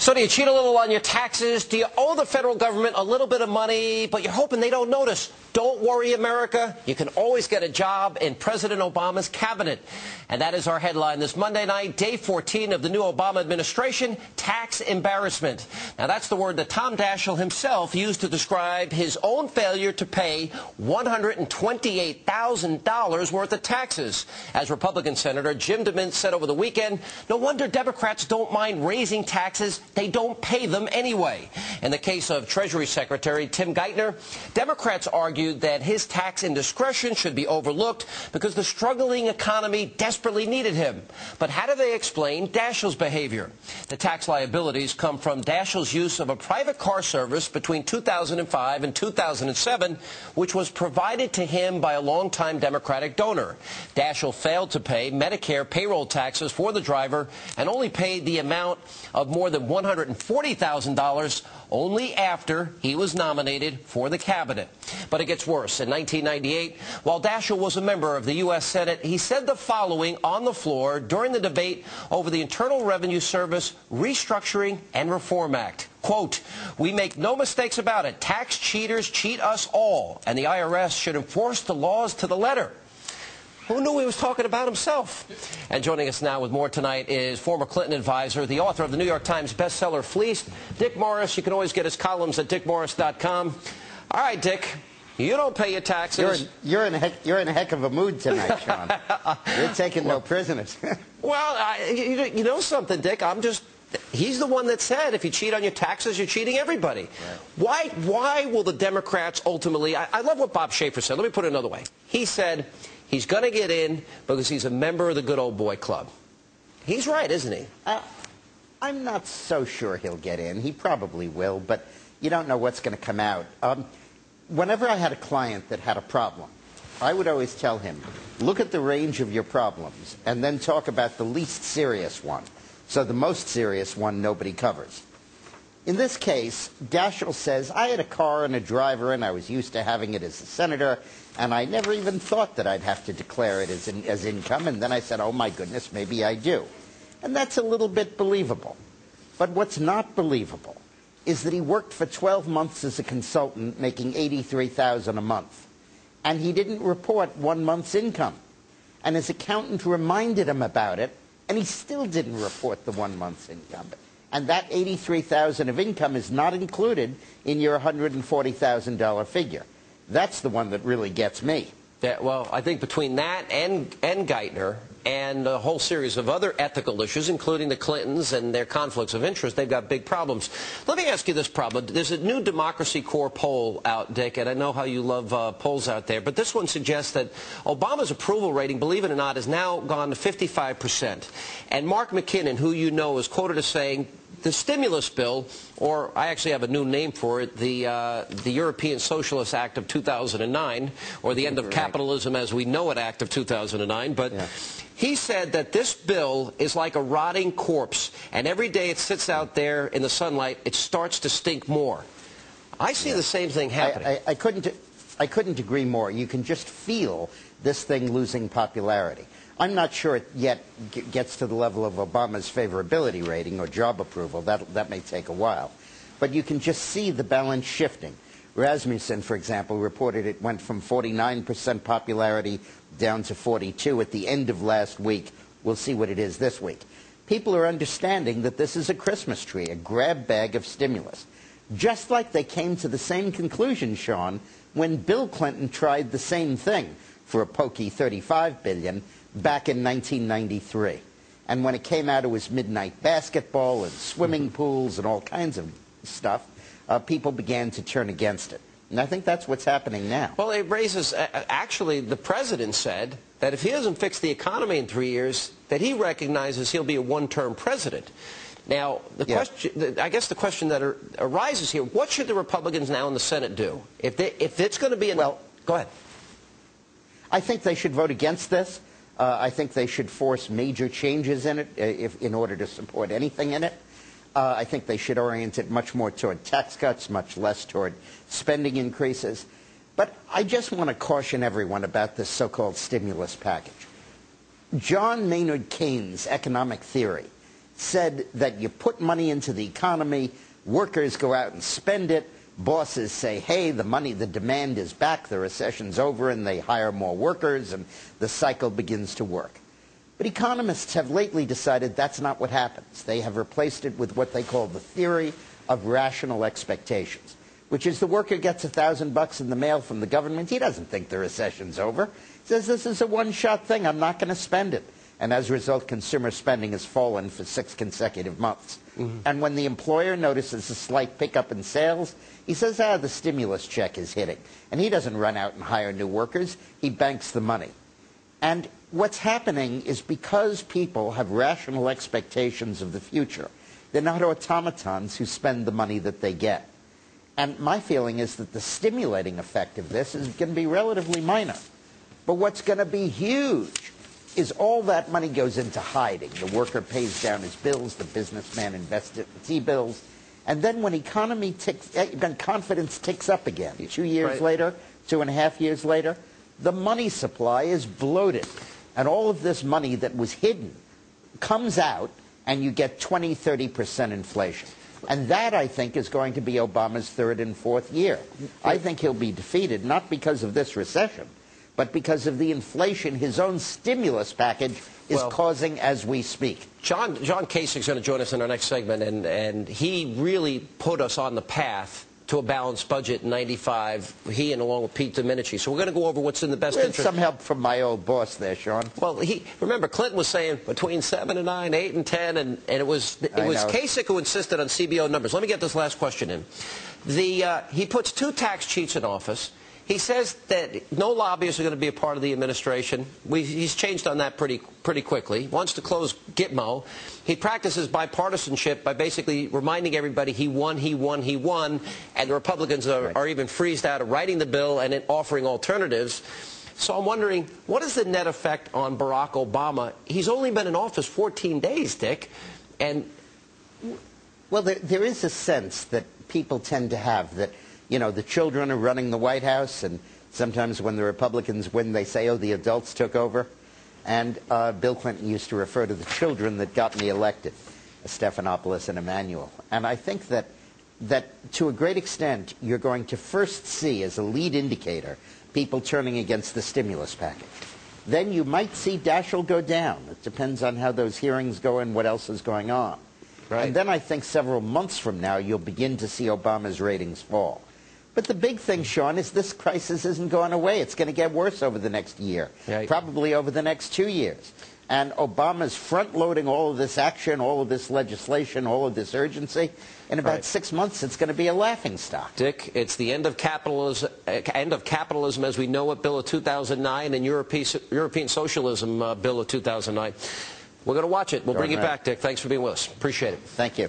So do you cheat a little on your taxes? Do you owe the federal government a little bit of money, but you're hoping they don't notice? Don't worry, America. You can always get a job in President Obama's cabinet. And that is our headline this Monday night, day 14 of the new Obama administration, tax embarrassment. Now, that's the word that Tom Daschle himself used to describe his own failure to pay $128,000 worth of taxes. As Republican Senator Jim DeMint said over the weekend, no wonder Democrats don't mind raising taxes. They don't pay them anyway. In the case of Treasury Secretary Tim Geithner, Democrats argued that his tax indiscretion should be overlooked because the struggling economy desperately needed him. But how do they explain Daschle's behavior? The tax liabilities come from Daschle's use of a private car service between 2005 and 2007, which was provided to him by a longtime Democratic donor. Daschle failed to pay Medicare payroll taxes for the driver and only paid the amount of more than $140,000 only after he was nominated for the cabinet. But it gets worse. In 1998, while Daschle was a member of the U.S. Senate, he said the following on the floor during the debate over the Internal Revenue Service Restructuring and Reform Act. Quote, "We make no mistakes about it. Tax cheaters cheat us all, and the IRS should enforce the laws to the letter." Who knew he was talking about himself? And joining us now with more tonight is former Clinton advisor, the author of the New York Times bestseller Fleeced, Dick Morris. You can always get his columns at dickmorris.com. All right, Dick, you don't pay your taxes. You're in a heck of a mood tonight, Sean. You're taking no prisoners. Well, you know something, Dick? He's the one that said if you cheat on your taxes, you're cheating everybody. Right. Why will the Democrats ultimately... I love what Bob Schaefer said. Let me put it another way. He said he's going to get in because he's a member of the good old boy club. He's right, isn't he? I'm not so sure he'll get in. He probably will, but you don't know what's going to come out. Whenever I had a client that had a problem, I would always tell him, look at the range of your problems and then talk about the least serious one. So the most serious one nobody covers. In this case, Daschle says, I had a car and a driver and I was used to having it as a senator and I never even thought that I'd have to declare it as income, and then I said, oh my goodness, maybe I do. And that's a little bit believable. But what's not believable is that he worked for 12 months as a consultant making $83,000 a month. And he didn't report 1 month's income. And his accountant reminded him about it, and he still didn't report the 1 month's income. And that $83,000 of income is not included in your $140,000 figure. That's the one that really gets me. Yeah, well, I think between that and Geithner and a whole series of other ethical issues, including the Clintons and their conflicts of interest, they've got big problems. Let me ask you this problem. There's a new Democracy Corps poll out, Dick, and I know how you love polls out there, but this one suggests that Obama's approval rating, believe it or not, has now gone to 55%. And Mark McKinnon, who you know, is quoted as saying, the stimulus bill, or I actually have a new name for it, the European Socialist Act of 2009, or the End of Capitalism as We Know It Act of 2009, but yeah. He said that this bill is like a rotting corpse, and every day it sits out there in the sunlight, it starts to stink more. I see the same thing happening. I couldn't agree more. You can just feel this thing losing popularity. I'm not sure it yet gets to the level of Obama's favorability rating or job approval. That may take a while. But you can just see the balance shifting. Rasmussen, for example, reported it went from 49% popularity down to 42% at the end of last week. We'll see what it is this week. People are understanding that this is a Christmas tree, a grab bag of stimulus. Just like they came to the same conclusion, Sean, when Bill Clinton tried the same thing for a pokey $35 billion back in 1993. And when it came out, it was midnight basketball and swimming pools and all kinds of stuff. People began to turn against it. And I think that's what's happening now. Well, it raises, actually, the president said that if he doesn't fix the economy in 3 years, that he recognizes he'll be a one-term president. Now, I guess the question that arises here, what should the Republicans now in the Senate do? If it's going to be... Well, go ahead. I think they should vote against this. I think they should force major changes in it in order to support anything in it. I think they should orient it much more toward tax cuts, much less toward spending increases. But I just want to caution everyone about this so-called stimulus package. John Maynard Keynes' economic theory said that you put money into the economy, workers go out and spend it, bosses say, hey, the demand is back, the recession's over, and they hire more workers, and the cycle begins to work. But economists have lately decided that's not what happens. They have replaced it with what they call the theory of rational expectations, which is the worker gets $1,000 in the mail from the government. He doesn't think the recession's over. He says, this is a one-shot thing. I'm not going to spend it. And as a result, consumer spending has fallen for 6 consecutive months. And when the employer notices a slight pickup in sales, he says, the stimulus check is hitting. And he doesn't run out and hire new workers. He banks the money. And what's happening is because people have rational expectations of the future, they're not automatons who spend the money that they get. And my feeling is that the stimulating effect of this is going to be relatively minor. But what's going to be huge is all that money goes into hiding. The worker pays down his bills, the businessman invests it in T-bills, and then when confidence ticks up again, 2 years later, 2.5 years later, the money supply is bloated. And all of this money that was hidden comes out, and you get 20, 30% inflation. And that, I think, is going to be Obama's third and fourth year. I think he'll be defeated, not because of this recession, but because of the inflation his own stimulus package is causing as we speak. John Kasich's going to join us in our next segment, and he really put us on the path to a balanced budget in '95, he and along with Pete Domenici. So we're going to go over what's in the best interest. Some help from my old boss there, Sean. Well, remember, Clinton was saying between 7 and 9, 8 and 10, and it was Kasich who insisted on CBO numbers. Let me get this last question in. He puts 2 tax cheats in office. He says that no lobbyists are going to be a part of the administration. He's changed on that pretty quickly. He wants to close Gitmo. He practices bipartisanship by basically reminding everybody he won, and the Republicans are even freezed out of writing the bill and offering alternatives. So I'm wondering, what is the net effect on Barack Obama? He's only been in office 14 days, Dick. And well, there is a sense that people tend to have that, you know, the children are running the White House, and sometimes when the Republicans win, they say, oh, the adults took over. And Bill Clinton used to refer to the children that got me elected, Stephanopoulos and Emanuel. And I think that to a great extent, you're going to first see, as a lead indicator, people turning against the stimulus package. Then you might see Daschle go down. It depends on how those hearings go and what else is going on. Right. And then I think several months from now, you'll begin to see Obama's ratings fall. But the big thing, Sean, is this crisis isn't going away. It's going to get worse over the next year, probably over the next 2 years. And Obama's front-loading all of this action, all of this legislation, all of this urgency. In about 6 months, it's going to be a laughingstock. Dick, it's the end of capitalism as we know it, Bill of 2009, and European Socialism Bill of 2009. We're going to watch it. We'll bring you back, Dick. Thanks for being with us. Appreciate it. Thank you.